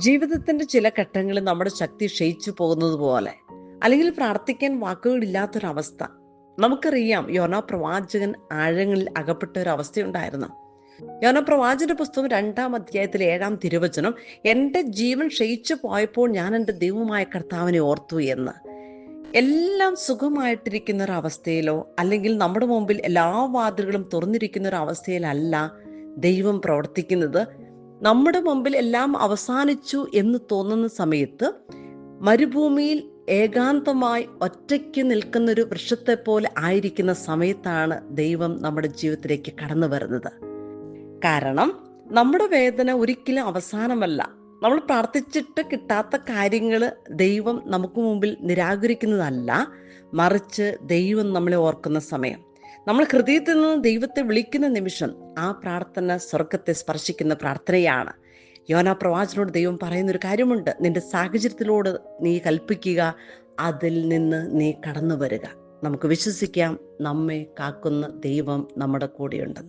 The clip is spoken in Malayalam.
ജീവിതത്തിന്റെ ചില ഘട്ടങ്ങളിൽ നമ്മുടെ ശക്തി ക്ഷയിച്ചു പോകുന്നത് പോലെ, അല്ലെങ്കിൽ പ്രാർത്ഥിക്കാൻ വാക്കുകളില്ലാത്തൊരവസ്ഥ. നമുക്കറിയാം, യോനാ പ്രവാചകൻ ആഴങ്ങളിൽ അകപ്പെട്ട ഒരു അവസ്ഥയുണ്ടായിരുന്നു. യോനാ പ്രവാചകന്റെ പുസ്തകം 2-ാം അധ്യായത്തിലെ 7-ാം തിരുവചനം, എന്റെ ജീവൻ ക്ഷയിച്ചു പോയപ്പോൾ ഞാൻ എൻ്റെ ദൈവമായ കർത്താവിനെ ഓർത്തു എന്ന്. എല്ലാം സുഖമായിട്ടിരിക്കുന്ന ഒരു അവസ്ഥയിലോ, അല്ലെങ്കിൽ നമ്മുടെ മുമ്പിൽ എല്ലാ വാതിലുകളും തുറന്നിരിക്കുന്ന ഒരു അവസ്ഥയിലല്ല ദൈവം പ്രവർത്തിക്കുന്നത്. നമ്മുടെ മുമ്പിൽ എല്ലാം അവസാനിച്ചു എന്ന് തോന്നുന്ന സമയത്ത്, മരുഭൂമിയിൽ ഏകാന്തമായി ഒറ്റയ്ക്ക് നിൽക്കുന്നൊരു വൃക്ഷത്തെ പോലെ ആയിരിക്കുന്ന സമയത്താണ് ദൈവം നമ്മുടെ ജീവിതത്തിലേക്ക് കടന്നു വരുന്നത്. കാരണം നമ്മുടെ വേദന ഒരിക്കലും അവസാനമല്ല. നമ്മൾ പ്രാർത്ഥിച്ചിട്ട് കിട്ടാത്ത കാര്യങ്ങൾ ദൈവം നമുക്ക് മുമ്പിൽ നിരാകരിക്കുന്നതല്ല, മറിച്ച് ദൈവം നമ്മളെ ഓർക്കുന്ന സമയം, നമ്മൾ ഹൃദയത്തിൽ നിന്ന് ദൈവത്തെ വിളിക്കുന്ന നിമിഷം, ആ പ്രാർത്ഥന സ്വർഗത്തെ സ്പർശിക്കുന്ന പ്രാർത്ഥനയാണ്. യോനാ പ്രവാചകനോട് ദൈവം പറയുന്നൊരു കാര്യമുണ്ട്: നിന്റെ സാഹചര്യത്തിലോട് നീ കൽപ്പിക്കുക, അതിൽ നിന്ന് നീ കടന്നു വരിക. നമുക്ക് വിശ്വസിക്കാം, നമ്മെ കാക്കുന്ന ദൈവം നമ്മുടെ കൂടെയുണ്ടെന്ന്.